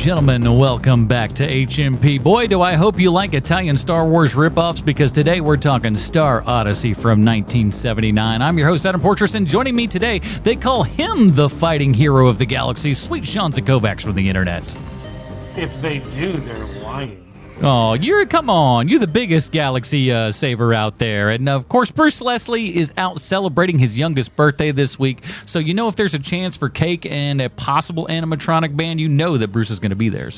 gentlemen, welcome back to HMP. Boy, do I hope you like Italian Star Wars ripoffs, because today we're talking Star Odyssey from 1979. I'm your host, Adam Portress, and joining me today, they call him the fighting hero of the galaxy, sweet Sean Zakovacs from the internet. If they do, they're lying. Oh, come on. You're the biggest galaxy saver out there. And, of course, Bruce Leslie is out celebrating his youngest birthday this week. So, if there's a chance for cake and a possible animatronic band, you know that Bruce is going to be there.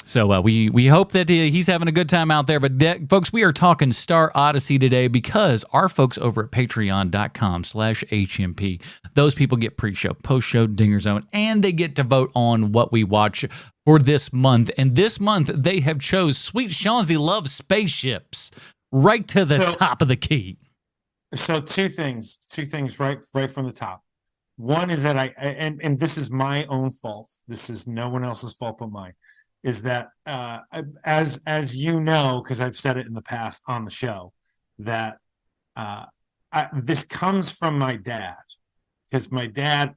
So we hope that he's having a good time out there. But, folks, we are talking Star Odyssey today because our folks over at patreon.com/HMP, those people get pre-show, post-show, Dinger Zone, and they get to vote on what we watch for this month. And this month, they have chose Sweet Shawnzy Loves Spaceships right to the top of the key. So two things right from the top. One is that and this is my own fault. This is no one else's fault but mine. Is that as you know, because I've said it in the past on the show, that this comes from my dad, because my dad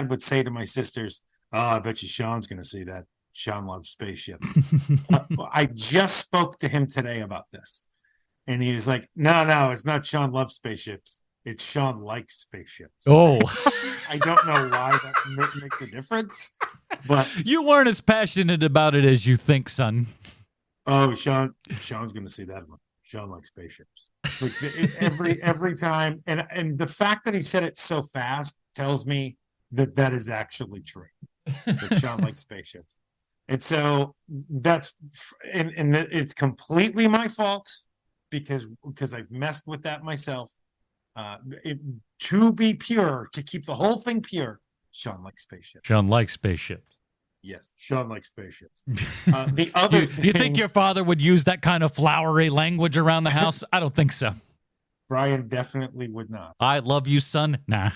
would say to my sisters, "Oh, I bet you Sean's going to see that. Sean loves spaceships." I just spoke to him today about this, and he was like, "No, it's not Sean loves spaceships. It's Sean likes spaceships." Oh, I don't know why that makes a difference, but you weren't as passionate about it as you think, son. Oh, Sean's going to see that one. Sean likes spaceships. Like every time, and the fact that he said it so fast tells me that is actually true. That Sean likes spaceships, and so that's and it's completely my fault because I've messed with that myself. To be pure, to keep the whole thing pure, Sean likes spaceships. Sean likes spaceships. Yes, Sean likes spaceships. The other thing, you think your father would use that kind of flowery language around the house? I don't think so. Brian definitely would not. I love you, son. Nah.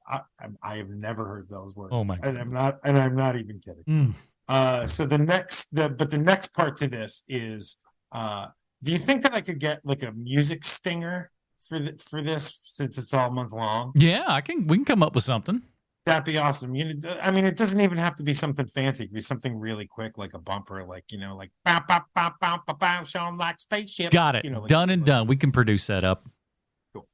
I have never heard those words. Oh my God. And I'm not even kidding. So the next part to this is, do you think that I could get like a music stinger for this, since it's all month long? Yeah, we can come up with something. That'd be awesome. I mean, it doesn't even have to be something fancy. It could be something really quick, like a bumper, like bow, bow, bow, bow, bow, bow, Sean likes spaceships. Got it. Like done and done. We can produce that up. Cool.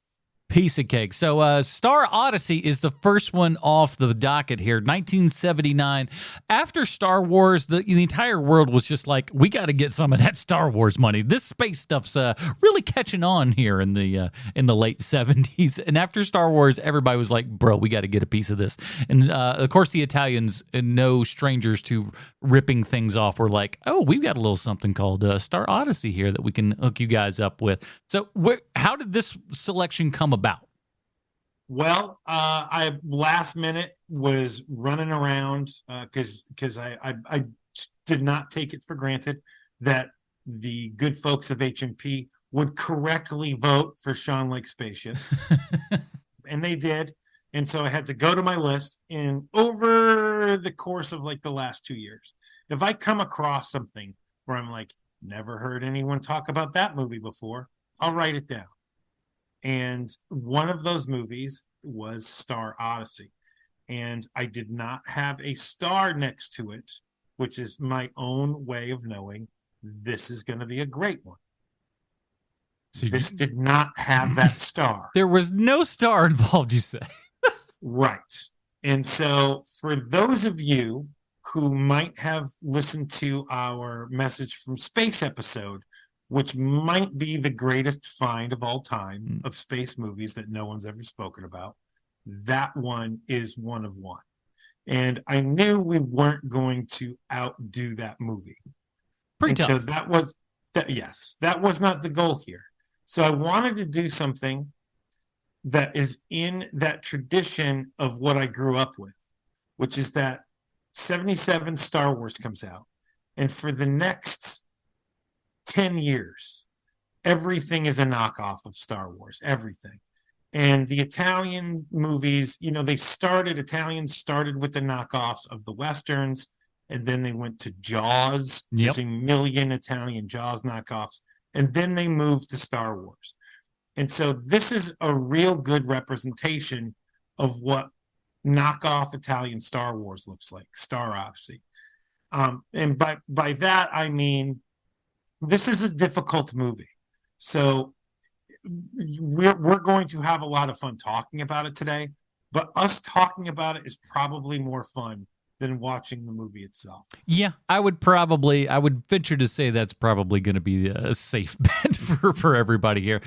Piece of cake. So Star Odyssey is the first one off the docket here, 1979. After Star Wars, the entire world was just like, we got to get some of that Star Wars money. This space stuff's really catching on here in the late 70s. And after Star Wars, everybody was like, bro, we got to get a piece of this. And of course, the Italians, no strangers to ripping things off, were like, oh, we've got a little something called Star Odyssey here that we can hook you guys up with. So how did this selection come about? Well, I last minute was running around because I did not take it for granted that the good folks of HMP would correctly vote for Sean likes spaceships, and they did. And so I had to go to my list, and over the course of like the last 2 years, if I come across something where I'm like, never heard anyone talk about that movie before, I'll write it down. And one of those movies was Star Odyssey. And I did not have a star next to it, which is my own way of knowing this is going to be a great one. So this did not have that star. There was no star involved, you say? Right. And so for those of you who might have listened to our Message from Space episode, which might be the greatest find of all time of space movies that no one's ever spoken about, that one is one of one. And I knew we weren't going to outdo that movie. Pretty tough. So that was not the goal here. So I wanted to do something that is in that tradition of what I grew up with, which is that 77 Star Wars comes out. And for the next 10 years, everything is a knockoff of Star Wars, everything. And the Italian movies, Italians started with the knockoffs of the Westerns, and then they went to Jaws. Yep. There's a million Italian Jaws knockoffs, and then they moved to Star Wars. And so this is a real good representation of what knockoff Italian Star Wars looks like, Star Odyssey. And by that, I mean, this is a difficult movie. So we're going to have a lot of fun talking about it today, but us talking about it is probably more fun than watching the movie itself. Yeah, I would venture to say that's probably going to be a safe bet for everybody here.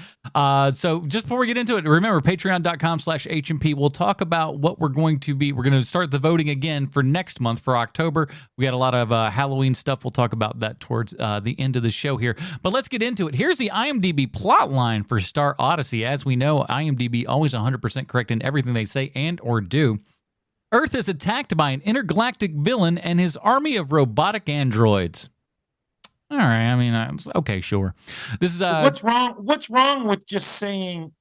So just before we get into it, remember patreon.com/HMP. We'll talk about what we're going to start the voting again for next month for October. We got a lot of Halloween stuff. We'll talk about that towards the end of the show here. But let's get into it. Here's the IMDb plot line for Star Odyssey. As we know, IMDb always 100% correct in everything they say and or do. Earth is attacked by an intergalactic villain and his army of robotic androids. All right, I mean, okay, sure. This is what's wrong? What's wrong with just saying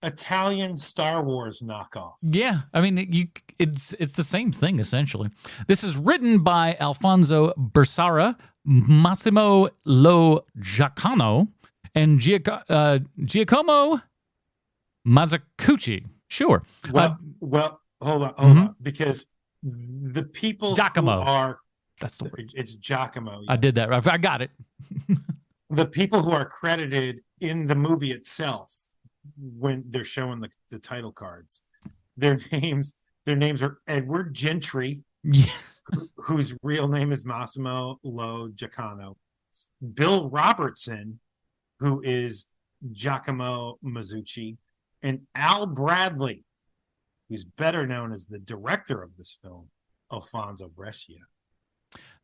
Italian Star Wars knockoff? Yeah, I mean, it's the same thing essentially. This is written by Alfonso Bersara, Massimo Lo Giacomo, and Giacomo Mazzucchelli. Sure. Well. Hold on, because the people Giacomo. who are that's the word. It's Giacomo. Yes. I did that right. I got it. The people who are credited in the movie itself, when they're showing the title cards, their names are Edward Gentry, yeah. whose real name is Massimo Lo Giacomo, Bill Robertson, who is Giacomo Mazzucchelli, and Al Bradley, who's better known as the director of this film, Alfonso Brescia.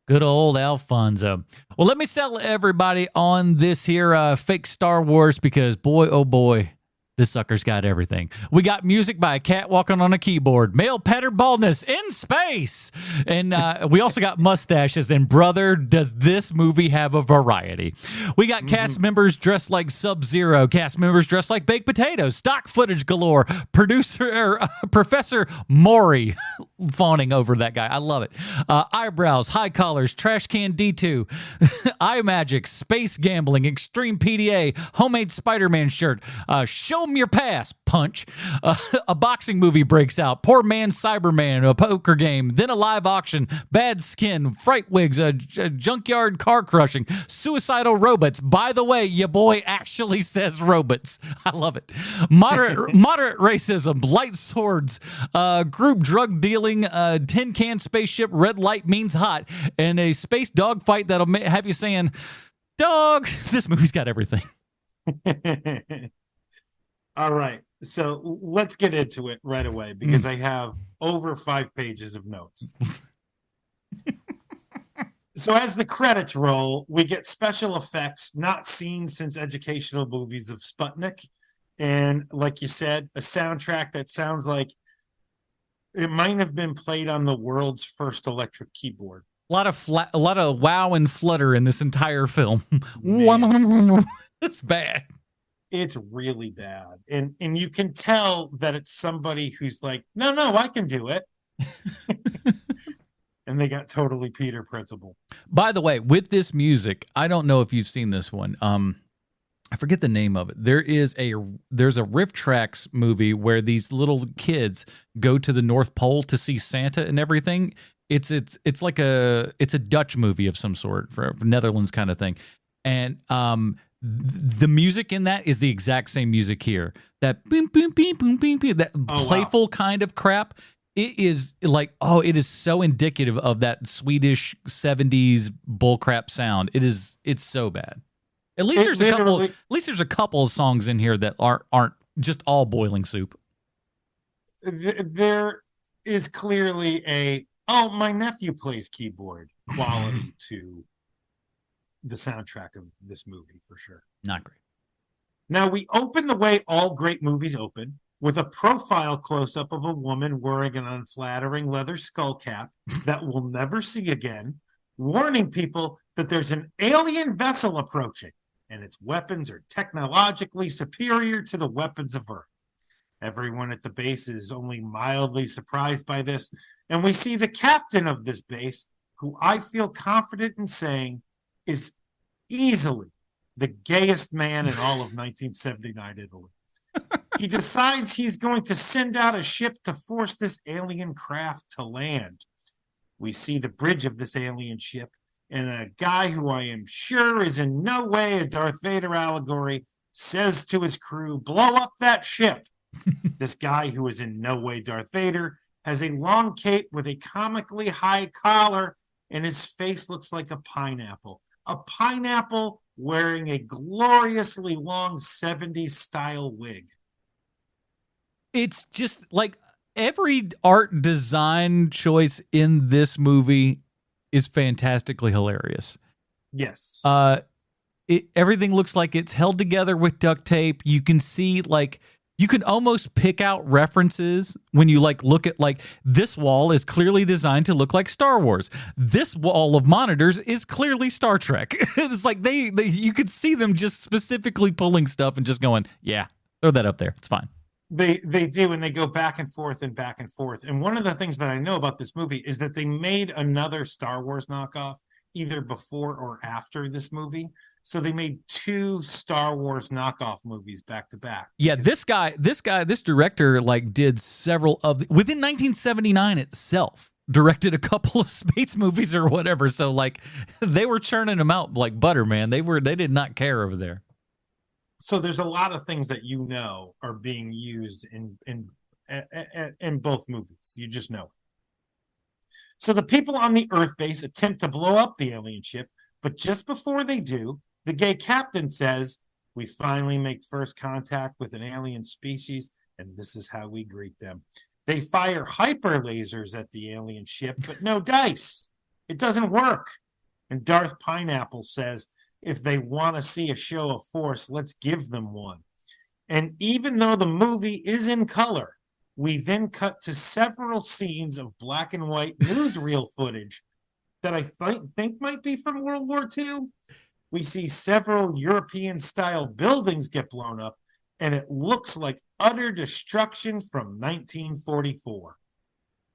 Good old Alfonso. Well, let me sell everybody on this here fake Star Wars because, boy, oh boy, this sucker's got everything. We got music by a cat walking on a keyboard, male pattern baldness in space, and we also got mustaches, and brother, does this movie have a variety. We got cast members dressed like Sub-Zero, cast members dressed like baked potatoes, stock footage galore, Professor Maury fawning over that guy. I love it. Eyebrows, high collars, trash can D2, eye magic, space gambling, extreme PDA, homemade Spider-Man shirt, show your pass, punch. A boxing movie breaks out. Poor man Cyberman, a poker game, then a live auction, bad skin, fright wigs, a junkyard car crushing, suicidal robots. By the way, your boy actually says robots. I love it. Moderate racism, light swords, group drug dealing, tin can spaceship, red light means hot, and a space dogfight that'll have you saying, dog, this movie's got everything. All right, so let's get into it right away because I have over 5 pages of notes. So as the credits roll, we get special effects not seen since educational movies of Sputnik. And like you said, a soundtrack that sounds like it might have been played on the world's first electric keyboard. A lot of wow and flutter in this entire film. It's bad. It's really bad. And you can tell that it's somebody who's like, no, I can do it. And they got totally Peter Principle. By the way, with this music, I don't know if you've seen this one. I forget the name of it. There's a Riff Tracks movie where these little kids go to the North Pole to see Santa and everything. It's like a Dutch movie of some sort, for Netherlands kind of thing. And the music in that is the exact same music here. That boom, boom, boom, boom, boom, boom, that playful kind of crap. It is like, it is so indicative of that Swedish 70s bullcrap sound. It's so bad. At least there's a couple of songs in here that aren't just all boiling soup. There is clearly my nephew plays keyboard quality to the soundtrack of this movie for sure. Not great. Now we open the way all great movies open with a profile close-up of a woman wearing an unflattering leather skull cap that we'll never see again, warning people that there's an alien vessel approaching and its weapons are technologically superior to the weapons of Earth. Everyone at the base is only mildly surprised by this, and we see the captain of this base, who I feel confident in saying is easily the gayest man in all of 1979 Italy. He decides he's going to send out a ship to force this alien craft to land. We see the bridge of this alien ship, and a guy who I am sure is in no way a Darth Vader allegory says to his crew, blow up that ship. This guy, who is in no way Darth Vader, has a long cape with a comically high collar, and his face looks like a pineapple. A pineapple wearing a gloriously long 70s style wig. It's just like every art design choice in this movie is fantastically hilarious. Yes. Everything looks like it's held together with duct tape. You can see, like, you can almost pick out references when you like look at, like, this wall is clearly designed to look like Star Wars. This wall of monitors is clearly Star Trek. It's like they you could see them just specifically pulling stuff and just going, yeah, throw that up there. It's fine. They do, and they go back and forth and back and forth. And one of the things that I know about this movie is that they made another Star Wars knockoff either before or after this movie. So they made 2 Star Wars knockoff movies back to back. Yeah, this director like did several of within 1979 itself directed a couple of space movies or whatever. So like they were churning them out like butter, man. They did not care over there. So there's a lot of things that are being used in both movies. You just know. So the people on the Earth base attempt to blow up the alien ship, but just before they do, the gay captain says, "We finally make first contact with an alien species, and this is how we greet them." They fire hyper lasers at the alien ship, but no dice. It doesn't work. And Darth Pineapple says, if they want to see a show of force, let's give them one. And even though the movie is in color, we then cut to several scenes of black and white newsreel footage that I think might be from World War II. We see several European-style buildings get blown up, and it looks like utter destruction from 1944.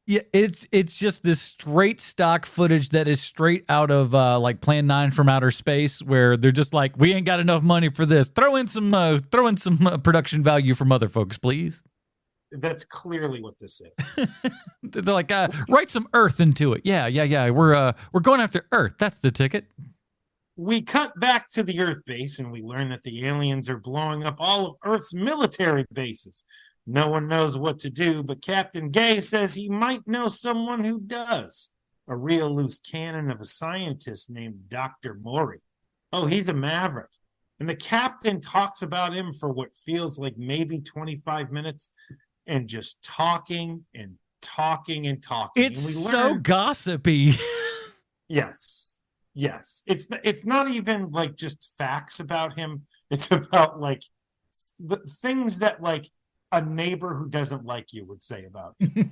Yeah, it's just this straight stock footage that is straight out of like Plan 9 from Outer Space, where they're just like, we ain't got enough money for this. Throw in some production value from other folks, please. That's clearly what this is. They're like, write some Earth into it. Yeah. We're going after Earth. That's the ticket. We cut back to the Earth base, and we learn that the aliens are blowing up all of Earth's military bases. No one knows what to do, but Captain Gay says he might know someone who does. A real loose cannon of a scientist named Dr. Maury. Oh, he's a maverick. And the captain talks about him for what feels like maybe 25 minutes and just talking and talking and talking. It's and so gossipy. Yes. It's not even like just facts about him. It's about like the things that like a neighbor who doesn't like you would say about you.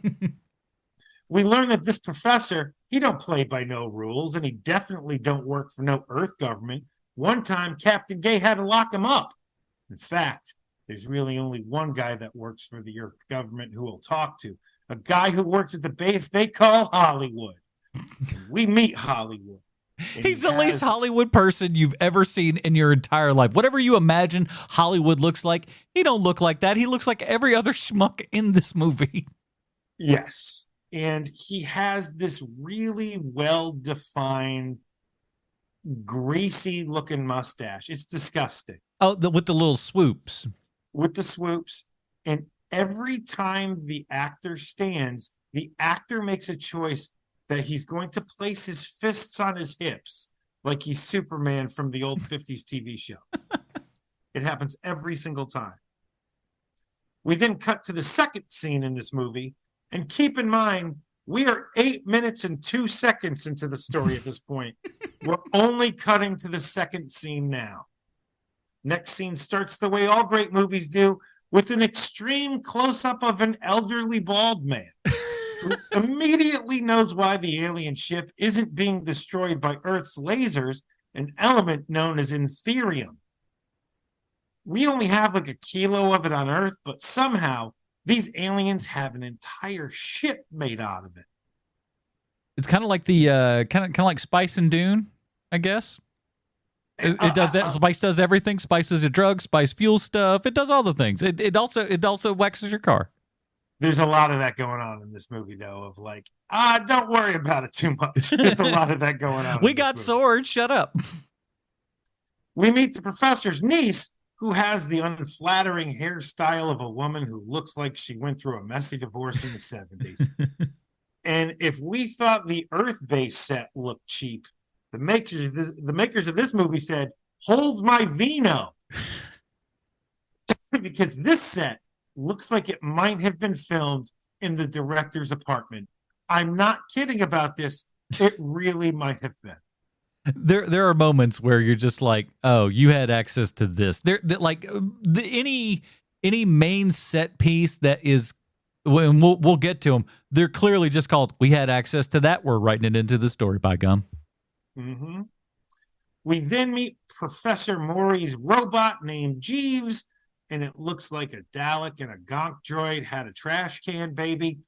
We learn that this professor, he don't play by no rules, and he definitely don't work for no Earth government. One time, Captain Gay had to lock him up. In fact, there's really only one guy that works for the Earth government who will talk to. A guy who works at the base they call Hollywood. We meet Hollywood. He's the least Hollywood person you've ever seen in your entire life. Whatever you imagine Hollywood looks like, he don't look like that. He looks like every other schmuck in this movie. Yes. And he has this really well-defined, greasy-looking mustache. It's disgusting. Oh, with the little swoops. With the swoops. And every time the actor stands, the actor makes a choice that he's going to place his fists on his hips like he's Superman from the old 50s TV show. It happens every single time. We then cut to the second scene in this movie, and keep in mind, we are 8 minutes and 2 seconds into the story at this point. We're only cutting to the second scene now. Next scene starts the way all great movies do, with an extreme close-up of an elderly bald man who immediately knows why the alien ship isn't being destroyed by Earth's lasers, an element known as Etherium. We only have like a kilo of it on Earth, but somehow these aliens have an entire ship made out of it. It's kind of like the kind of like Spice and Dune, I guess. It does that. Spice does everything. Spice is a drug. Spice fuels stuff. It does all the things. It also waxes your car. There's a lot of that going on in this movie, though, of like, don't worry about it too much. There's a lot of that going on. We got swords. Shut up. We meet the professor's niece, who has the unflattering hairstyle of a woman who looks like she went through a messy divorce in the 70s. And if we thought the Earth-based set looked cheap, the makers of this movie said, "Hold my vino," because this set looks like it might have been filmed in the director's apartment. I'm not kidding about this. It really might have been. There are moments where you're just like, oh, you had access to this. Any main set piece that is, and we'll get to them. They're clearly just called, we had access to that. We're writing it into the story, by gum. Mm-hmm. We then meet Professor Maury's robot named Jeeves, and it looks like a Dalek and a Gonk droid had a trash can baby.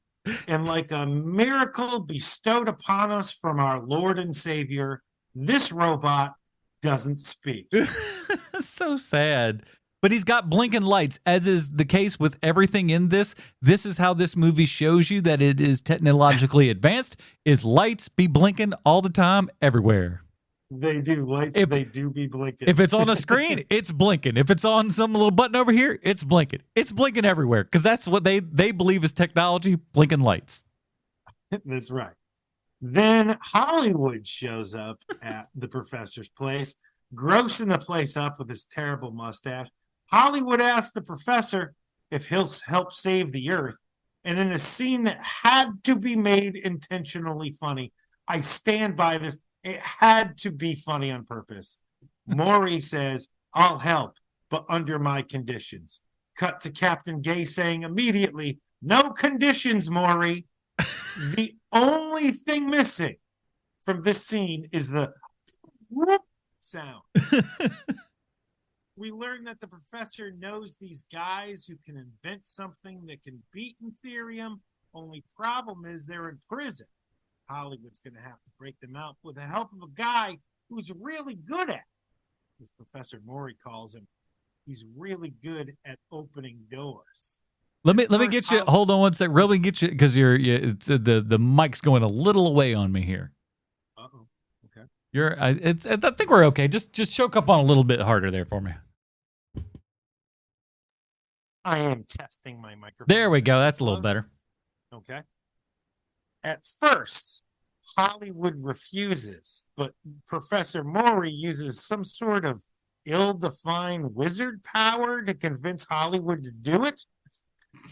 And like a miracle bestowed upon us from our Lord and Savior, this robot doesn't speak. So sad. But he's got blinking lights, as is the case with everything in this. This is how this movie shows you that it is technologically advanced, is lights be blinking all the time, everywhere. They do. They do be blinking. If it's on a screen, it's blinking. If it's on some little button over here, it's blinking. It's blinking everywhere because that's what they believe is technology, blinking lights. That's right. Then Hollywood shows up at the professor's place, grossing the place up with his terrible mustache. Hollywood asks the professor if he'll help save the Earth. And in a scene that had to be made intentionally funny, I stand by this. It had to be funny on purpose. Maury says, "I'll help, but under my conditions." Cut to Captain Gay saying immediately, "No conditions, Maury." The only thing missing from this scene is the whoop sound. We learn that the professor knows these guys who can invent something that can beat Ethereum. Only problem is they're in prison. Hollywood's going to have to break them out with the help of a guy who's really good at it. As Professor Maury calls him, he's really good at opening doors. Let me get you. Hold on one sec. Really get you because the mic's going a little away on me here. Uh-oh. Okay. I think we're okay. Just choke up on a little bit harder there for me. I am testing my microphone. There we go. That's a little better. Okay. At first, Hollywood refuses, but Professor Maury uses some sort of ill-defined wizard power to convince Hollywood to do it.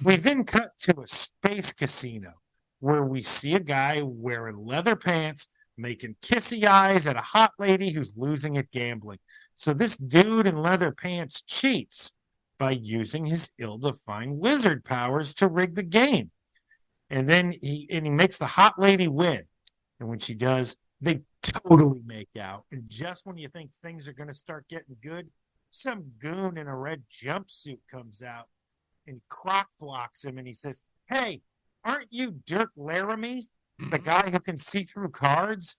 We then cut to a space casino where we see a guy wearing leather pants making kissy eyes at a hot lady who's losing at gambling. So this dude in leather pants cheats by using his ill-defined wizard powers to rig the game. And then he makes the hot lady win. And when she does, they totally make out. And just when you think things are going to start getting good, some goon in a red jumpsuit comes out and croc blocks him. And he says, "Hey, aren't you Dirk Laramie, the guy who can see through cards?"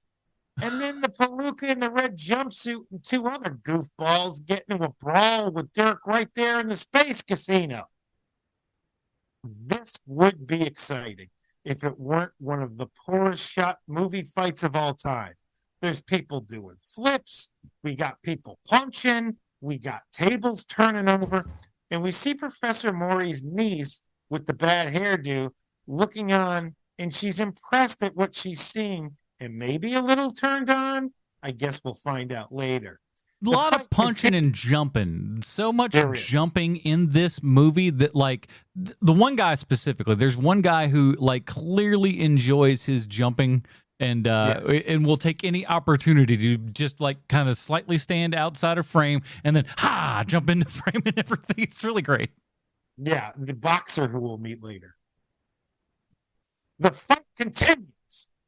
And then the palooka in the red jumpsuit and two other goofballs get into a brawl with Dirk right there in the space casino. This would be exciting if it weren't one of the poorest shot movie fights of all time. There's people doing flips. We got people punching. We got tables turning over. And we see Professor Maury's niece with the bad hairdo looking on, and she's impressed at what she's seeing and maybe a little turned on. I guess we'll find out later. A lot of punching and jumping. So much jumping in this movie that, like, the one guy specifically, there's one guy who, like, clearly enjoys his jumping and and will take any opportunity to just, like, kind of slightly stand outside of frame and then, jump into frame and everything. It's really great. Yeah, the boxer who we'll meet later. The fight continues.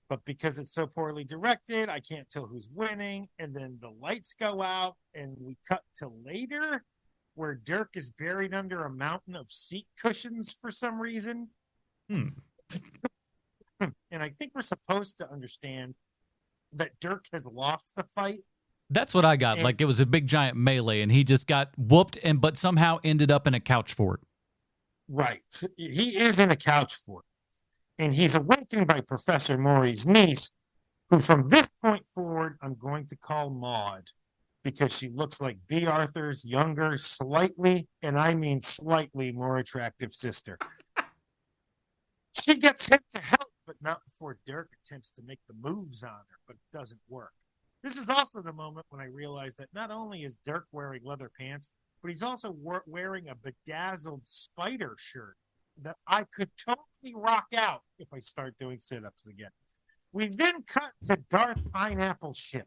But because it's so poorly directed, I can't tell who's winning. And then the lights go out and we cut to later where Dirk is buried under a mountain of seat cushions for some reason. And I think we're supposed to understand that Dirk has lost the fight That's what I got. And, Like it was a big giant melee, and he just got whooped, but somehow ended up in a couch fort. right. He is in a couch fort. And he's awakened by Professor Maury's niece, who from this point forward, I'm going to call Maud, because she looks like B. Arthur's younger, slightly, and I mean slightly more attractive sister. She gets him to help, but not before Dirk attempts to make the moves on her, but it doesn't work. This is also the moment when I realized that not only is Dirk wearing leather pants, but he's also wearing a bedazzled spider shirt that I could totally rock out if I start doing sit-ups again. We then cut to Darth Pineapple's ship,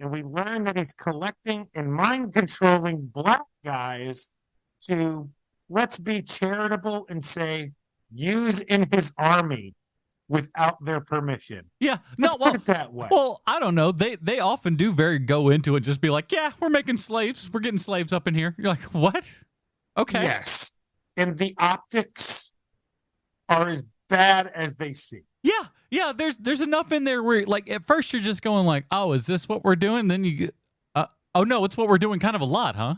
and we learn that he's collecting and mind-controlling black guys to, let's be charitable and say, use in his army without their permission. Yeah, Let's put it that way. Well, I don't know. They often do go into it, just be like, yeah, we're making slaves. We're getting slaves up in here. You're like, what? Okay. Yes. And the optics are as bad as they seem. Yeah. There's enough in there where, like, at first you're just going like, oh, is this what we're doing? Then you get, oh no, it's what we're doing kind of a lot, huh?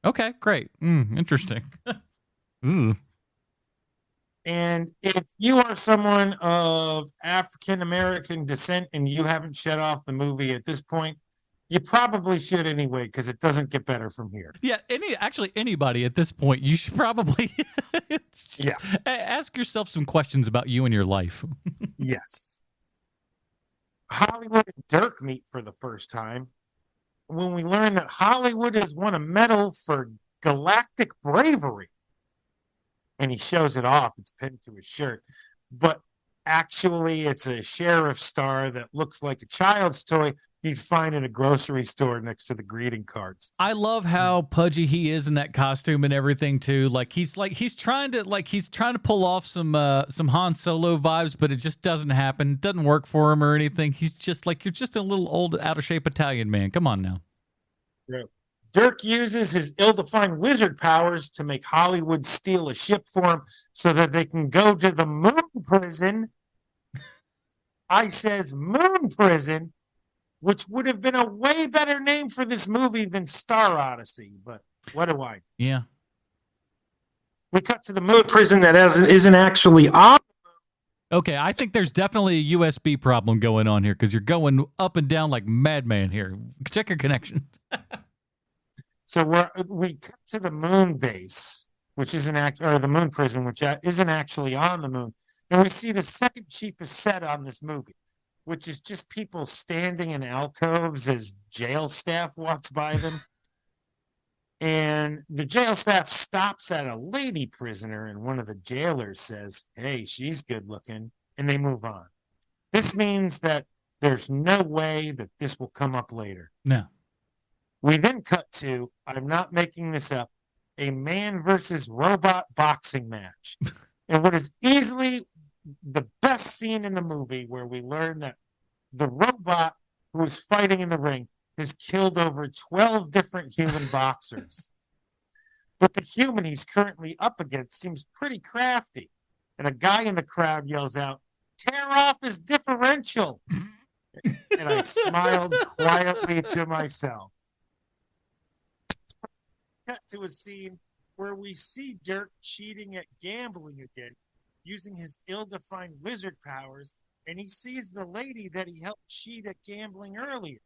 Okay, great. Interesting. And if you are someone of African American descent and you haven't shut off the movie at this point, you probably should anyway, because it doesn't get better from here. Yeah, anybody at this point, you should probably ask yourself some questions about you and your life. Yes. Hollywood and Dirk meet for the first time when we learn that Hollywood has won a medal for galactic bravery. And he shows it off. It's pinned to his shirt. But actually, it's a sheriff's star that looks like a child's toy you'd find in a grocery store next to the greeting cards. I love how pudgy he is in that costume and everything too. He's trying to pull off some Han Solo vibes, but it just doesn't happen. It doesn't work for him or anything. He's just like, you're just a little old, out of shape Italian man. Come on now. Yeah. Dirk uses his ill-defined wizard powers to make Hollywood steal a ship for him so that they can go to the moon prison. I says moon prison, which would have been a way better name for this movie than Star Odyssey. But what do I? Yeah. We cut to the moon prison that isn't actually on. Okay, I think there's definitely a USB problem going on here because you're going up and down like madman here. Check your connection. So we cut to the moon base, which isn't or the moon prison, which isn't actually on the moon, and we see the second cheapest set on this movie, which is just people standing in alcoves as jail staff walks by them, and the jail staff stops at a lady prisoner, and one of the jailers says, "Hey, she's good looking," and they move on. This means that there's no way that this will come up later. No. We then cut to, I'm not making this up, a man versus robot boxing match. And what is easily the best scene in the movie, where we learn that the robot who is fighting in the ring has killed over 12 different human boxers. But the human he's currently up against seems pretty crafty. And a guy in the crowd yells out, "Tear off his differential." And I smiled quietly to myself. Cut to a scene where we see Dirk cheating at gambling again, using his ill-defined wizard powers, and he sees the lady that he helped cheat at gambling earlier.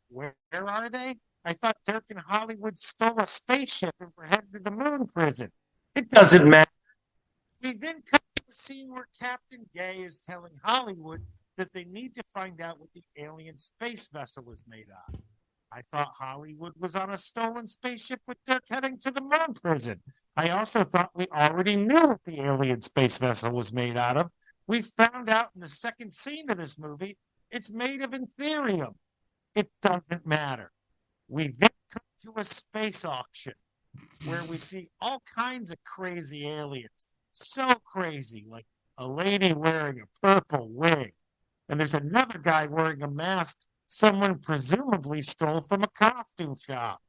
Where are they? I thought Dirk and Hollywood stole a spaceship and were headed to the moon prison. It doesn't matter. We then cut to a scene where Captain Gay is telling Hollywood that they need to find out what the alien space vessel is made of. I thought Hollywood was on a stolen spaceship with Dirk heading to the moon prison. I also thought we already knew what the alien space vessel was made out of. We found out in the second scene of this movie, it's made of Ethereum. It doesn't matter. We then come to a space auction where we see all kinds of crazy aliens. So crazy, like a lady wearing a purple wig. And there's another guy wearing a mask someone presumably stole from a costume shop.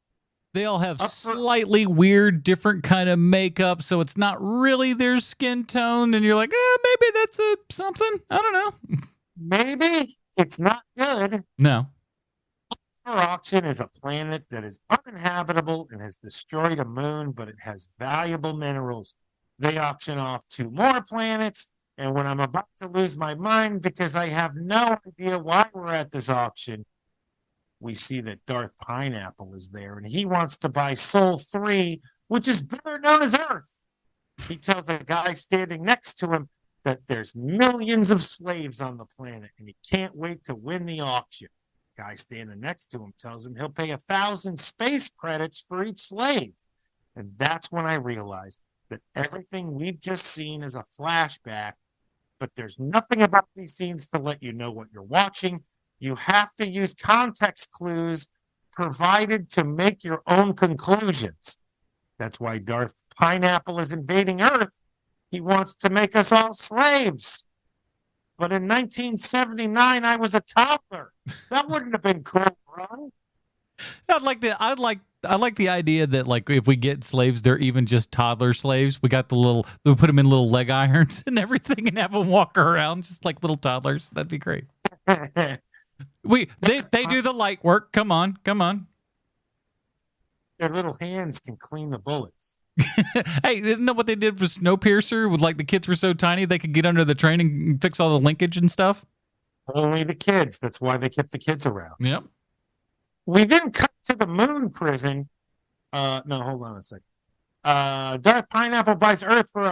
They all have slightly weird, different kind of makeup, so it's not really their skin tone, and you're like, maybe that's something. I don't know. Maybe. It's not good. No. for auction is a planet that is uninhabitable and has destroyed a moon, but it has valuable minerals. They auction off 2 more planets, and when I'm about to lose my mind because I have no idea why we're at this auction, we see that Darth Pineapple is there, and he wants to buy Sol 3, which is better known as Earth. He tells a guy standing next to him that there's millions of slaves on the planet, and he can't wait to win the auction. The guy standing next to him tells him he'll pay 1,000 space credits for each slave. And that's when I realized that everything we've just seen is a flashback, but there's nothing about these scenes to let you know what you're watching. You have to use context clues provided to make your own conclusions. That's why Darth Pineapple is invading Earth. He wants to make us all slaves. But in 1979, I was a toddler. That wouldn't have been cool, bro. I like the idea that like if we get slaves, they're even just toddler slaves. We put them in little leg irons and everything, and have them walk around just like little toddlers. That'd be great. They do the light work. Come on. Their little hands can clean the bullets. Hey, isn't that what they did for Snowpiercer? With like the kids were so tiny they could get under the train and fix all the linkage and stuff. Only the kids. That's why they kept the kids around. Yep. We then cut to the moon prison. No, hold on a second. Darth Pineapple buys Earth for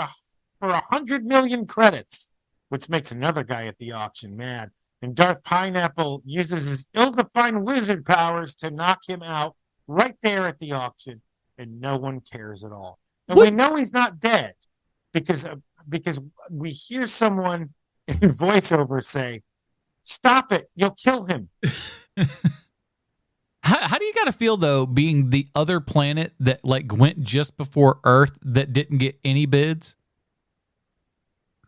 100 million credits, which makes another guy at the auction mad. And Darth Pineapple uses his ill-defined wizard powers to knock him out right there at the auction, and no one cares at all. And we know he's not dead because we hear someone in voiceover say, "Stop it, you'll kill him." How do you gotta feel though, being the other planet that like went just before Earth that didn't get any bids?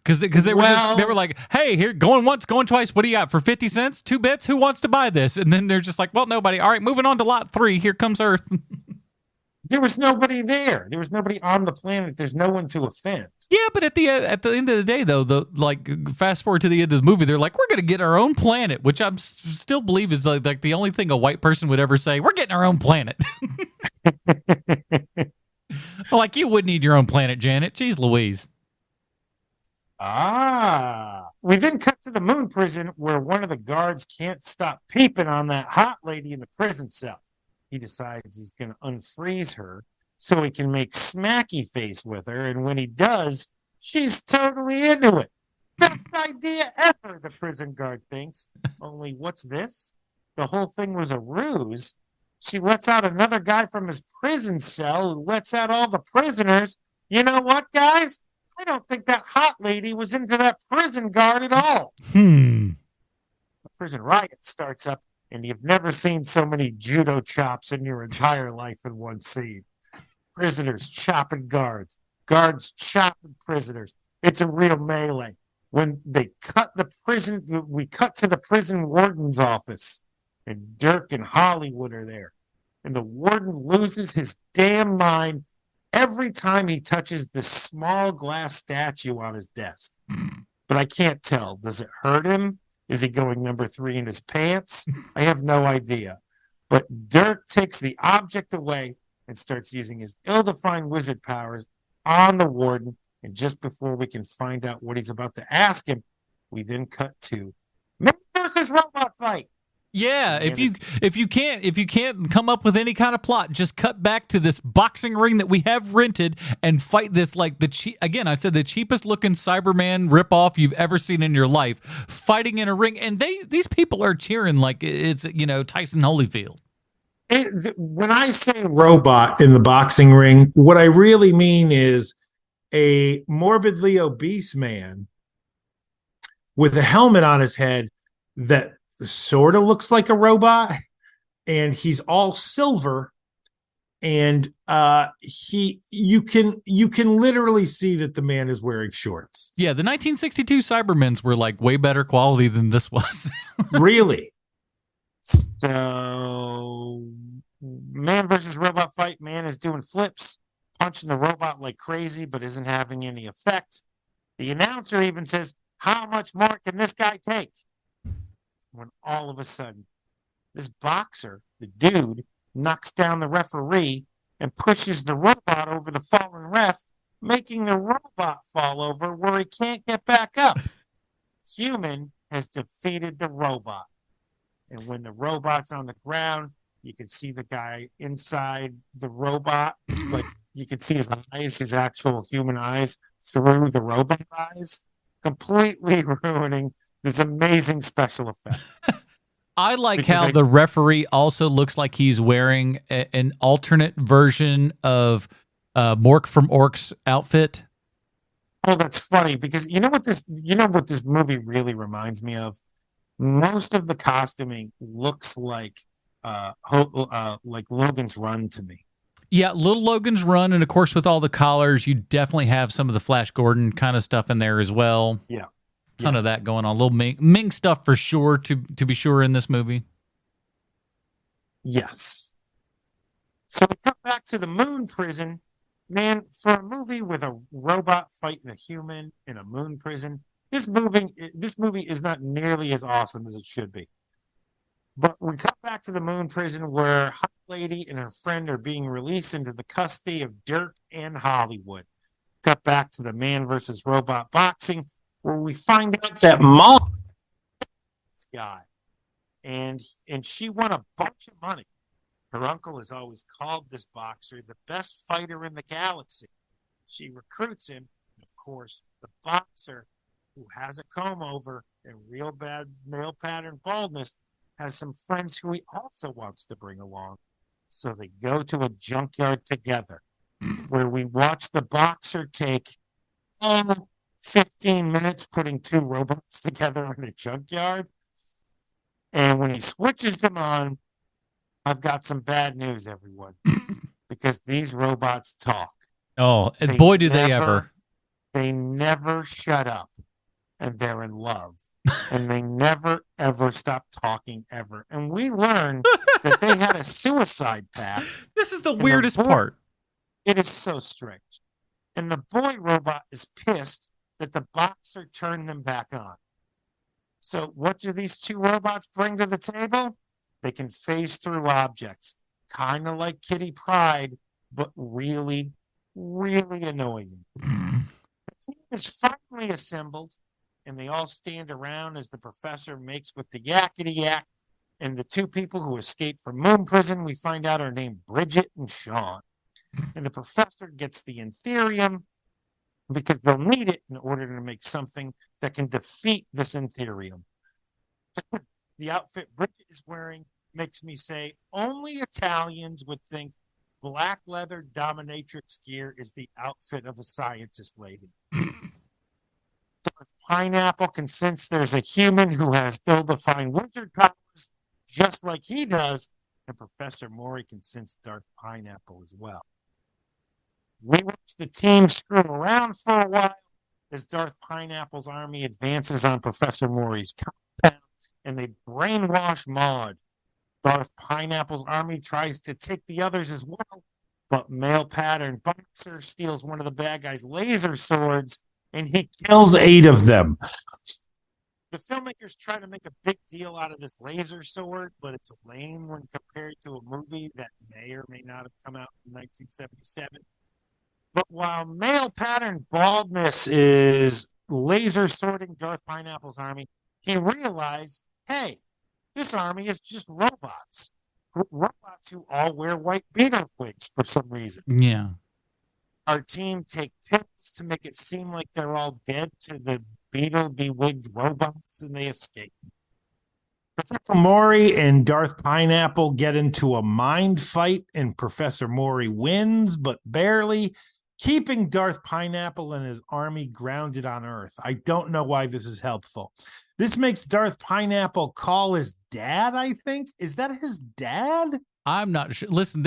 Because they were like, hey, here, going once, going twice. What do you got for 50 cents? 2 bits? Who wants to buy this? And then they're just like, well, nobody. All right, moving on to lot 3. Here comes Earth. There was nobody there. There was nobody on the planet. There's no one to offend. Yeah, but at the end of the day, though, fast forward to the end of the movie, they're like, we're going to get our own planet, which I still believe is like the only thing a white person would ever say. We're getting our own planet. Like, you would need your own planet, Janet. Jeez Louise. We then cut to the moon prison where one of the guards can't stop peeping on that hot lady in the prison cell. He decides he's going to unfreeze her so he can make smacky face with her. And when he does, she's totally into it. Best idea ever, the prison guard thinks. Only what's this? The whole thing was a ruse. She lets out another guy from his prison cell who lets out all the prisoners. You know what, guys? I don't think that hot lady was into that prison guard at all. The prison riot starts up, and you've never seen so many judo chops in your entire life in one scene. Prisoners chopping guards, guards chopping prisoners. It's a real melee. When they cut the prison, we cut to the prison warden's office, and Dirk and Hollywood are there. And the warden loses his damn mind every time he touches this small glass statue on his desk. But I can't tell. Does it hurt him? Is he going number 3 in his pants? I have no idea. But Dirk takes the object away and starts using his ill-defined wizard powers on the warden. And just before we can find out what he's about to ask him, we then cut to man versus robot fight. Yeah, if you can't come up with any kind of plot, just cut back to this boxing ring that we have rented and fight this like the cheapest looking Cyberman ripoff you've ever seen in your life, fighting in a ring, and these people are cheering like it's Tyson Holyfield. When I say robot in the boxing ring, what I really mean is a morbidly obese man with a helmet on his head that sort of looks like a robot, and he's all silver, and you can literally see that the man is wearing shorts. Yeah, the 1962 Cybermen's were like way better quality than this was. Really? So man versus robot fight. Man is doing flips, punching the robot like crazy, but isn't having any effect. The announcer even says, how much more can this guy take? When all of a sudden, this boxer The dude knocks down the referee and pushes the robot over the fallen ref, making the robot fall over where he can't get back up. Human has defeated the robot. And when the robot's on the ground, you can see the guy inside the robot. Like you can see his eyes, his actual human eyes through the robot eyes, completely ruining this amazing special effect. I like how the referee also looks like he's wearing an alternate version of Mork from Ork's outfit. Oh, that's funny because you know what this movie really reminds me of? Most of the costuming looks like Logan's Run to me. Yeah, little Logan's Run, and of course with all the collars, you definitely have some of the Flash Gordon kind of stuff in there as well. Yeah. Ton of that going on. A little Ming stuff for sure, to be sure, in this movie. Yes. So we come back to the moon prison. Man, for a movie with a robot fighting a human in a moon prison, this movie is not nearly as awesome as it should be. But we come back to the moon prison where Hot Lady and her friend are being released into the custody of Dirk and Hollywood. Cut back to the man versus robot boxing, where we find out that Mom this guy, and she won a bunch of money. Her uncle has always called this boxer the best fighter in the galaxy. She recruits him, and of course, the boxer, who has a comb over and real bad male pattern baldness, has some friends who he also wants to bring along. So they go to a junkyard together, where we watch the boxer take 15 minutes putting two robots together in a junkyard. And when he switches them on, I've got some bad news, everyone, because these robots talk. Oh, boy, do they ever. They never shut up, and they're in love. And they never, ever stop talking, ever. And we learned that they had a suicide pact. This is the weirdest part. It is so strict. And the boy robot is pissed that the boxer turned them back on. So what do these two robots bring to the table? They can phase through objects, kind of like Kitty Pryde, but really, really annoying. The team is finally assembled, and they all stand around as the professor makes with the yakety yak. And the two people who escaped from moon prison, we find out, are named Bridget and Sean. And the professor gets the Ethereum because they'll need it in order to make something that can defeat this Ethereum. The outfit Bridget is wearing makes me say only Italians would think black leather dominatrix gear is the outfit of a scientist lady. Pineapple can sense there's a human who has ill-defined wizard powers, just like he does, and Professor Mori can sense Darth Pineapple as well. We watch the team screw around for a while as Darth Pineapple's army advances on Professor Mori's compound, and they brainwash Maud. Darth Pineapple's army tries to take the others as well, but male pattern boxer steals one of the bad guys' laser swords, and he kills 8 of them. The filmmakers try to make a big deal out of this laser sword, but it's lame when compared to a movie that may or may not have come out in 1977. But while male pattern baldness is laser sorting Darth Pineapple's army, he realized, hey, this army is just robots. Robots who all wear white beater wigs for some reason. Yeah. Our team take pills to make it seem like they're all dead to the beetle bewigged robots, and they escape. Professor Mori and Darth Pineapple get into a mind fight, and Professor Mori wins, but barely, keeping Darth Pineapple and his army grounded on Earth. I don't know why this is helpful. This makes Darth Pineapple call his dad, I think. Is that his dad? I'm not sure. Listen,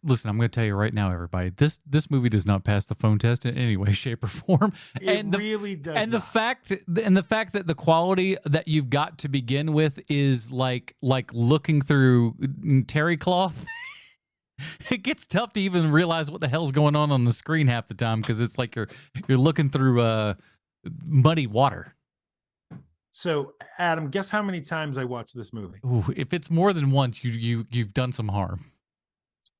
listen, I'm going to tell you right now, everybody. This movie does not pass the phone test in any way, shape, or form. It really does. And the fact that the quality that you've got to begin with is like looking through terry cloth. It gets tough to even realize what the hell's going on the screen half the time because it's like you're looking through muddy water. So, Adam, guess how many times I watched this movie? Ooh, if it's more than once, you've done some harm.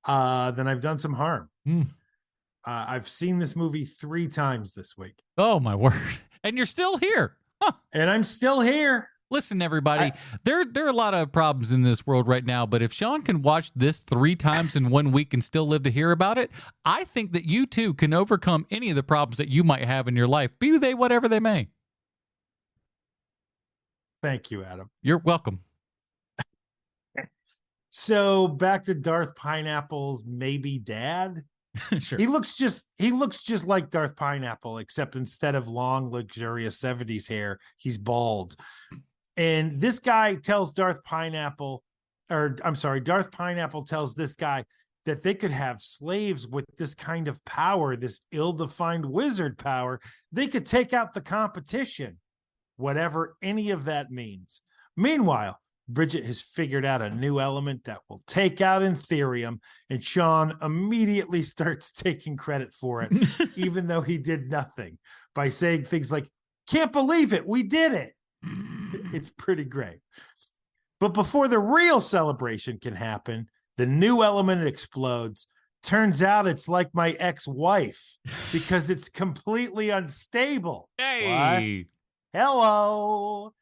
Then I've done some harm. Mm. I've seen this movie 3 times this week. Oh my word! And you're still here, huh? And I'm still here. Listen, everybody, there are a lot of problems in this world right now, but if Sean can watch this 3 times in 1 week and still live to hear about it, I think that you too can overcome any of the problems that you might have in your life, be they whatever they may. Thank you, Adam. You're welcome. So back to Darth Pineapple's maybe dad. Sure. He looks just like Darth Pineapple, except instead of long, luxurious 70s hair, he's bald. And this guy tells Darth Pineapple tells this guy that they could have slaves with this kind of power, this ill-defined wizard power. They could take out the competition, whatever any of that means. Meanwhile, Bridget has figured out a new element that will take out Ethereum, and Sean immediately starts taking credit for it, even though he did nothing, by saying things like, "Can't believe it, we did it." It's pretty great. But before the real celebration can happen, the new element explodes. Turns out it's like my ex-wife, because it's completely unstable. Hey. What? Hello.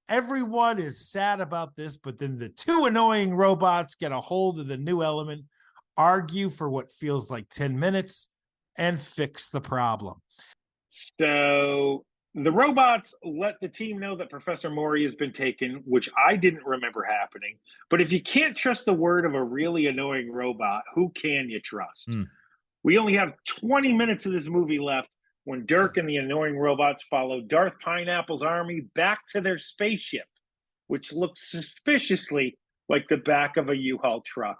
Everyone is sad about this, but then the 2 annoying robots get a hold of the new element, argue for what feels like 10 minutes, and fix the problem. So the robots let the team know that Professor Mori has been taken, which I didn't remember happening. But if you can't trust the word of a really annoying robot, who can you trust? We only have 20 minutes of this movie left when Dirk and the annoying robots follow Darth Pineapple's army back to their spaceship, which looks suspiciously like the back of a U-Haul truck.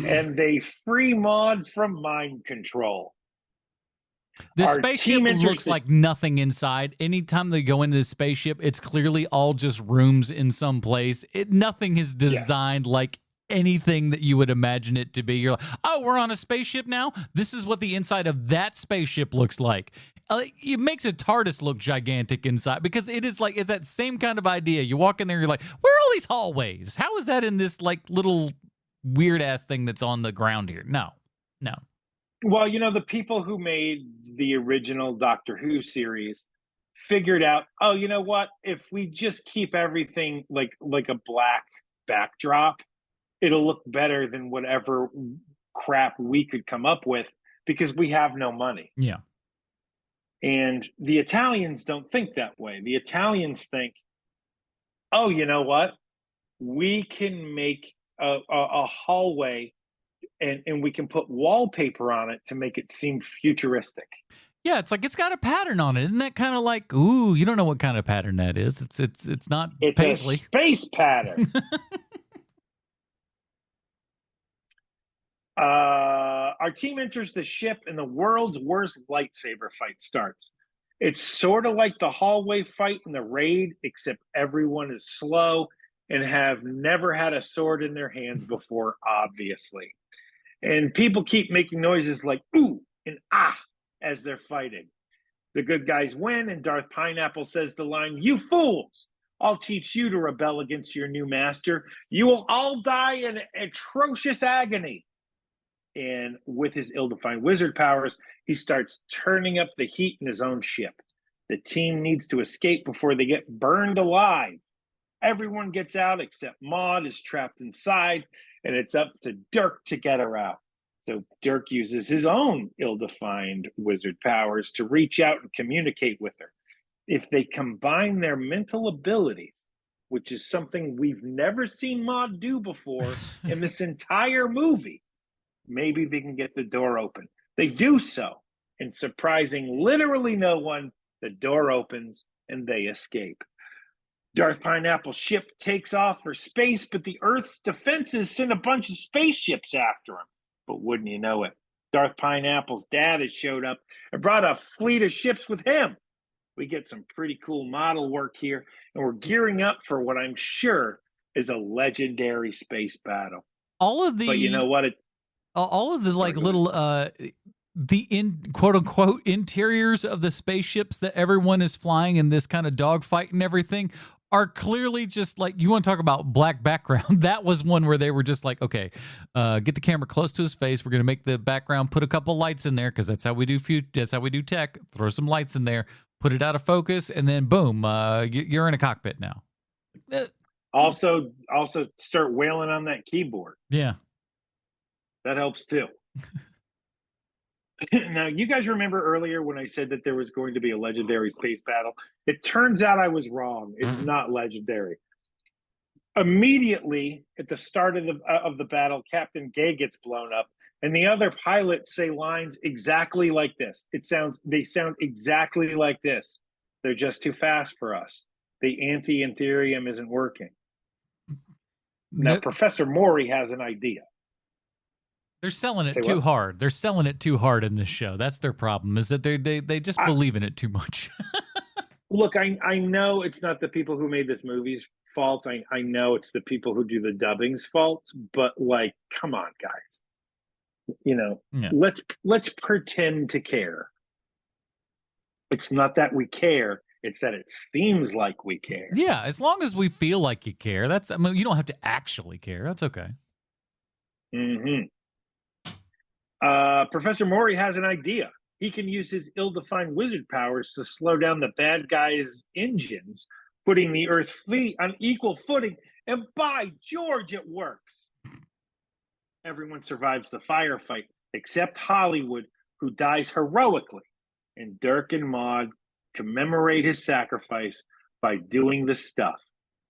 And they free Maud from mind control. The spaceship looks like nothing inside. Anytime they go into the spaceship, it's clearly all just rooms in some place. Nothing is designed like anything that you would imagine it to be. You're like, oh, we're on a spaceship now? This is what the inside of that spaceship looks like. It makes a TARDIS look gigantic inside, because it's that same kind of idea. You walk in there, you're like, where are all these hallways? How is that in this like little weird ass thing that's on the ground here? No. Well, the people who made the original Doctor Who series figured out, oh, you know what? If we just keep everything like a black backdrop, it'll look better than whatever crap we could come up with, because we have no money. Yeah. And the Italians don't think that way. The Italians think, oh, you know what? We can make a hallway and we can put wallpaper on it to make it seem futuristic. Yeah, it's like it's got a pattern on it. Isn't that kind of like, ooh, you don't know what kind of pattern that is. It's not paisley. A space pattern. Our team enters the ship and the world's worst lightsaber fight starts. It's sort of like the hallway fight in the raid, except everyone is slow and have never had a sword in their hands before, obviously. And people keep making noises like ooh and ah as they're fighting. The good guys win, and Darth Pineapple says the line, "You fools! I'll teach you to rebel against your new master. You will all die in atrocious agony." And with his ill-defined wizard powers, he starts turning up the heat in his own ship. The team needs to escape before they get burned alive. Everyone gets out except Maud is trapped inside, and it's up to Dirk to get her out. So Dirk uses his own ill-defined wizard powers to reach out and communicate with her. If they combine their mental abilities, which is something we've never seen Maud do before in this entire movie, maybe they can get the door open. They do so, and surprising literally no one, the door opens and they escape. Darth Pineapple's ship takes off for space, but the Earth's defenses send a bunch of spaceships after him. But wouldn't you know it, Darth Pineapple's dad has showed up and brought a fleet of ships with him. We get some pretty cool model work here, and we're gearing up for what I'm sure is a legendary space battle. But you know what? All of the like little quote unquote interiors of the spaceships that everyone is flying in this kind of dogfight and everything are clearly just like, you want to talk about black background. That was one where they were just like, okay, get the camera close to his face. We're going to make the background, put a couple lights in there, because that's how we do that's how we do tech. Throw some lights in there, put it out of focus, and then boom, you're in a cockpit now. Also start wailing on that keyboard. Yeah. That helps too. Now, you guys remember earlier when I said that there was going to be a legendary space battle? It turns out I was wrong. It's not legendary. Immediately at the start of the battle, Captain Gay gets blown up, and the other pilots say lines exactly like this. They sound exactly like this. They're just too fast for us. The anti-Ethereum isn't working. Now, Professor Maury has an idea. They're selling it too hard. They're selling it too hard in this show. That's their problem, is that they just believe in it too much. Look, I know it's not the people who made this movie's fault. I know it's the people who do the dubbing's fault, but like, come on, guys. You know, let's pretend to care. It's not that we care. It's that it seems like we care. Yeah, as long as we feel like you care. I mean, you don't have to actually care. That's okay. Mm-hmm. Professor Maury has an idea. He can use his ill-defined wizard powers to slow down the bad guys' engines, putting the Earth fleet on equal footing, and by George, it works. Everyone survives the firefight, except Hollywood, who dies heroically, and Dirk and Maude commemorate his sacrifice by doing the stuff,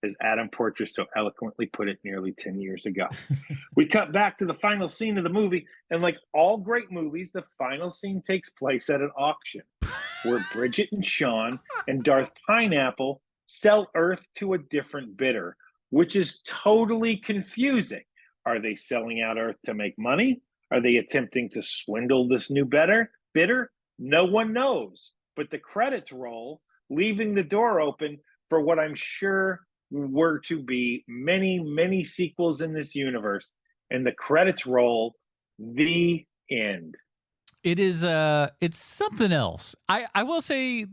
as Adam Porter so eloquently put it nearly 10 years ago. We cut back to the final scene of the movie, and like all great movies, the final scene takes place at an auction where Bridget and Sean and Darth Pineapple sell Earth to a different bidder, which is totally confusing. Are they selling out Earth to make money? Are they attempting to swindle this new bidder? No one knows, but the credits roll, leaving the door open for what I'm sure were to be many, many sequels in this universe, and the credits roll. The end. It is it's something else. I will say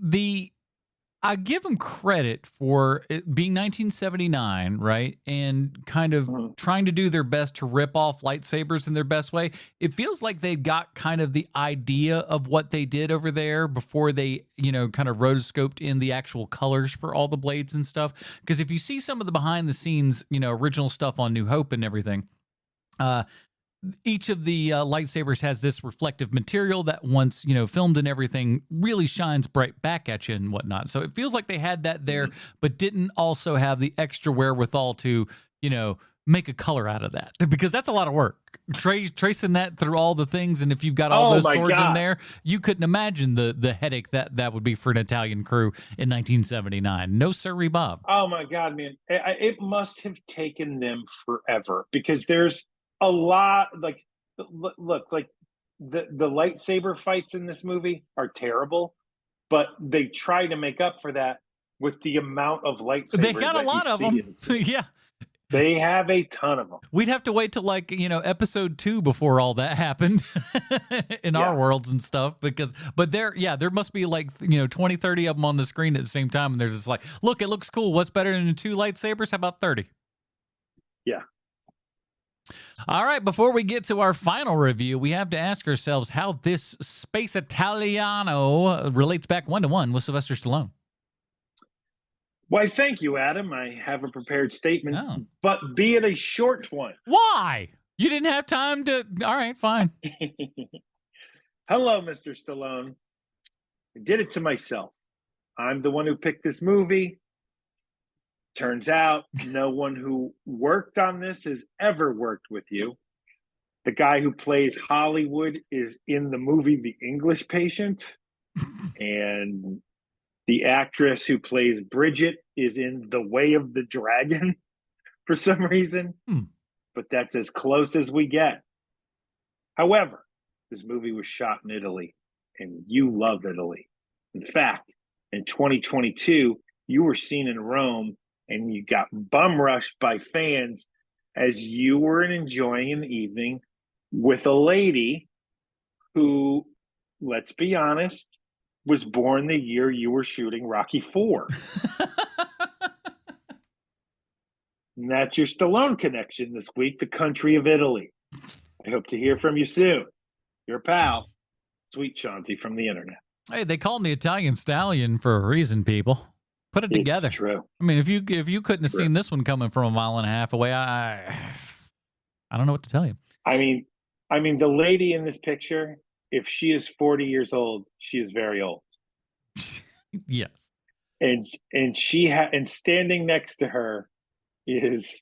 I give them credit for it being 1979, right? And kind of trying to do their best to rip off lightsabers in their best way. It feels like they got kind of the idea of what they did over there before they, kind of rotoscoped in the actual colors for all the blades and stuff. Because if you see some of the behind the scenes, original stuff on New Hope and everything, each of the lightsabers has this reflective material that once, filmed and everything really shines bright back at you and whatnot. So it feels like they had that there, but didn't also have the extra wherewithal to, make a color out of that, because that's a lot of work. Tracing that through all the things. And if you've got all those swords in there, you couldn't imagine the headache that would be for an Italian crew in 1979. No sirree, Bob. Oh my God, man. It must have taken them forever, because there's a lot, like, look, like the lightsaber fights in this movie are terrible, but they try to make up for that with the amount of lightsabers. They got a lot of them. Yeah. They have a ton of them. We'd have to wait till episode 2 before all that happened in our worlds and stuff, but there must be 20, 30 of them on the screen at the same time. And they're just like, look, it looks cool. What's better than 2 lightsabers? How about 30? Yeah. All right, before we get to our final review, we have to ask ourselves how this Space Italiano relates back 1-to-1 with Sylvester Stallone. Why, thank you, Adam. I have a prepared statement, but be it a short one. Why? You didn't have time to... All right, fine. Hello, Mr. Stallone. I did it to myself. I'm the one who picked this movie. Turns out no one who worked on this has ever worked with you. The guy who plays Hollywood is in the movie The English Patient, and the actress who plays Bridget is in The Way of the Dragon for some reason, but that's as close as we get. However, this movie was shot in Italy, and you love Italy. In fact, in 2022, you were seen in Rome, and you got bum rushed by fans as you were enjoying an evening with a lady who, let's be honest, was born the year you were shooting Rocky IV. And that's your Stallone connection this week, the country of Italy. I hope to hear from you soon. Your pal, Sweet Shanti from the internet. Hey, they called me Italian Stallion for a reason, people. Put it together. It's true. I mean, if you couldn't have seen this one coming from a mile and a half away, I don't know what to tell you. I mean, the lady in this picture, if she is 40 years old, she is very old. Yes. And standing next to her is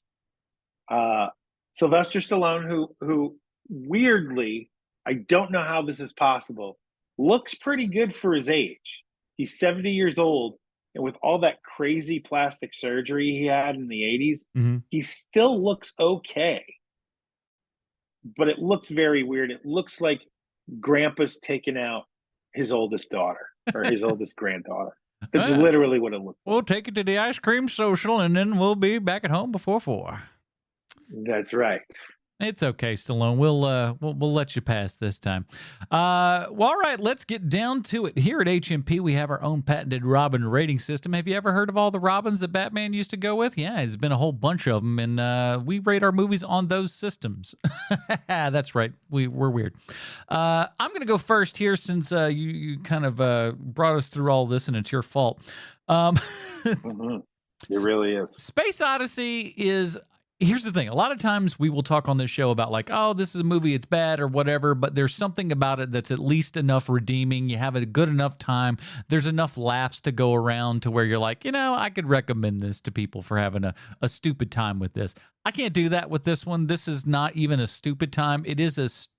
Sylvester Stallone, who weirdly, I don't know how this is possible, looks pretty good for his age. He's 70 years old, and with all that crazy plastic surgery he had in the 80s, he still looks okay. But it looks very weird. It looks like Grandpa's taken out his oldest daughter or his oldest granddaughter. That's literally what it looks like. We'll take it to the ice cream social, and then we'll be back at home before 4. That's right. It's okay, Stallone. We'll let you pass this time. Well, all right, let's get down to it. Here at HMP, we have our own patented Robin rating system. Have you ever heard of all the Robins that Batman used to go with? Yeah, there's been a whole bunch of them, and we rate our movies on those systems. That's right. We're weird. I'm going to go first here since you kind of brought us through all this, and it's your fault. It really is. Space Odyssey is... Here's the thing. A lot of times we will talk on this show about like, oh, this is a movie, it's bad or whatever, but there's something about it that's at least enough redeeming. You have a good enough time. There's enough laughs to go around to where you're like, I could recommend this to people for having a stupid time with this. I can't do that with this one. This is not even a stupid time. It is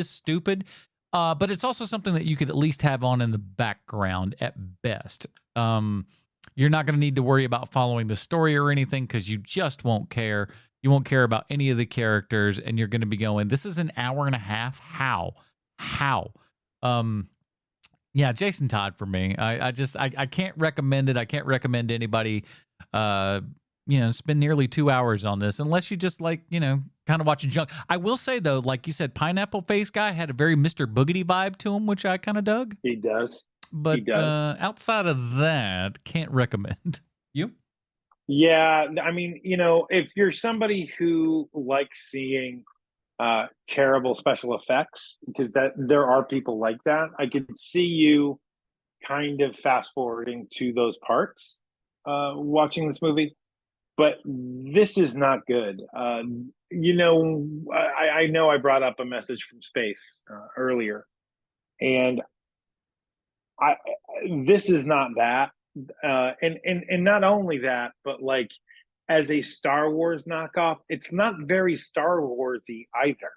stupid, but it's also something that you could at least have on in the background at best. You're not going to need to worry about following the story or anything because you just won't care. You won't care about any of the characters, and you're going to be going, this is an hour and a half? How? Yeah, Jason Todd for me. I can't recommend it. I can't recommend anybody, spend nearly 2 hours on this unless you just like, kind of watching junk. I will say, though, like you said, Pineapple Face Guy had a very Mr. Boogedy vibe to him, which I kind of dug. He does. But outside of that, can't recommend. You? Yeah, I mean, if you're somebody who likes seeing terrible special effects, because there are people like that, I could see you kind of fast forwarding to those parts watching this movie. But this is not good. I know I brought up a message from space earlier, and this is not that. And not only that, but like as a Star Wars knockoff, it's not very Star Warsy either.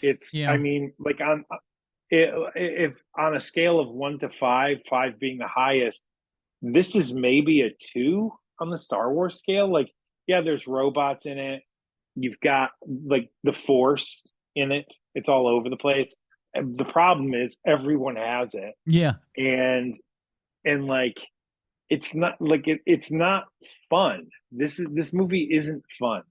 It's, yeah. I mean, like if on a scale of 1 to 5, 5 being the highest, this is maybe a 2 on the Star Wars scale. Like, yeah, there's robots in it. You've got like the Force in it. It's all over the place. The problem is everyone has it. Yeah. And like, it's not like it's not fun. This movie isn't fun.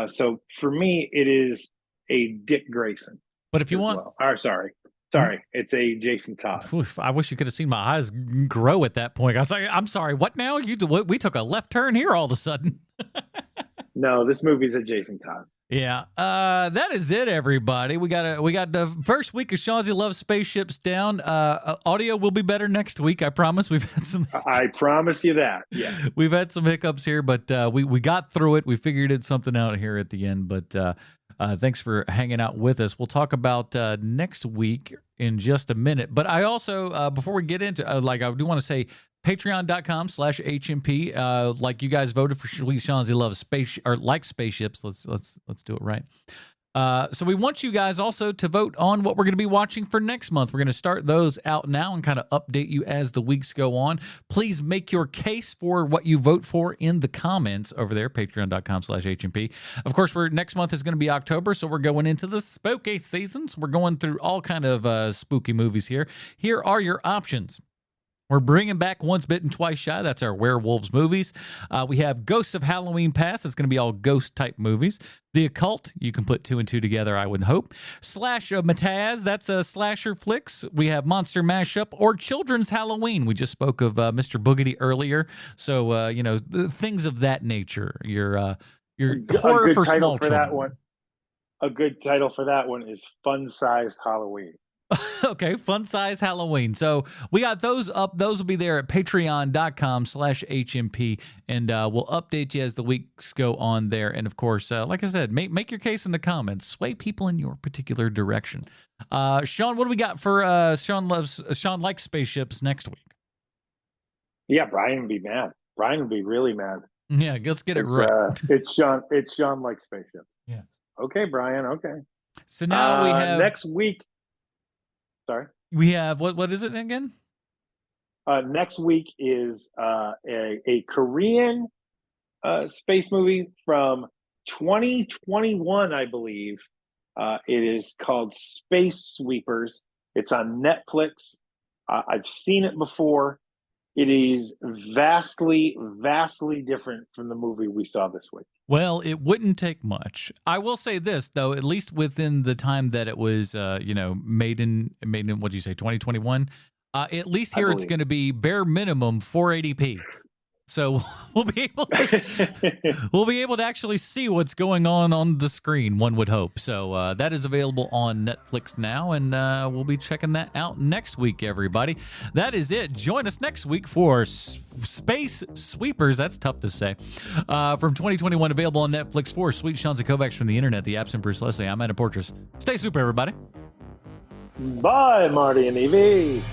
So for me, it is a Dick Grayson. But if you want, sorry, it's a Jason Todd. Oof, I wish you could have seen my eyes grow at that point. I was like, I'm sorry, what now? We took a left turn here all of a sudden. No, this movie's a Jason Todd. Yeah, that is it, everybody. We got the first week of Shawnzy Loves Spaceships down. Audio will be better next week. I promise. We've had some. I promise you that. Yeah, we've had some hiccups here, but we got through it. We figured something out here at the end. But thanks for hanging out with us. We'll talk about next week in just a minute. But I also before we get into I do want to say. Patreon.com/HMP. Like you guys voted for Shawnzy Loves Space or like spaceships. Let's do it right. So we want you guys also to vote on what we're going to be watching for next month. We're going to start those out now and kind of update you as the weeks go on. Please make your case for what you vote for in the comments over there, patreon.com/HMP. Of course, next month is going to be October, so we're going into the spooky season. So we're going through all kind of spooky movies here. Here are your options. We're bringing back Once Bitten, Twice Shy. That's our werewolves movies. We have Ghosts of Halloween Past. It's going to be all ghost-type movies. The Occult. You can put 2 and 2 together, I would hope. Slash Mataz. That's a slasher flicks. We have Monster Mashup or Children's Halloween. We just spoke of Mr. Boogedy earlier. So, things of that nature. Your Your A horror good for title small for children. that one. A good title for that one is Fun-Sized Halloween. Okay, fun size Halloween. So we got those up. Those will be there at patreon.com/HMP. And we'll update you as the weeks go on there. And of course, like I said, make your case in the comments. Sway people in your particular direction. Sean, what do we got for Sean likes spaceships next week? Yeah, Brian would be mad. Brian would be really mad. Yeah, let's get it right. It's Sean likes spaceships. Yeah. Okay, Brian. Okay. So now we have next week. Sorry. We have what is it again? Next week is a Korean space movie from 2021, I believe. It is called Space Sweepers. It's on Netflix. I've seen it before. It is vastly, vastly different from the movie we saw this week. Well, it wouldn't take much. I will say this, though, at least within the time that it was, made in what do you say, 2021? At least here it's going to be bare minimum 480p. So we'll be able to actually see what's going on the screen, one would hope. So that is available on Netflix now, and we'll be checking that out next week, everybody. That is it. Join us next week for Space Sweepers. That's tough to say. From 2021, available on Netflix for Sweet Sean Kovacs from the internet, the absent Bruce Leslie. I'm Adam Portress. Stay super, everybody. Bye, Marty and Evie.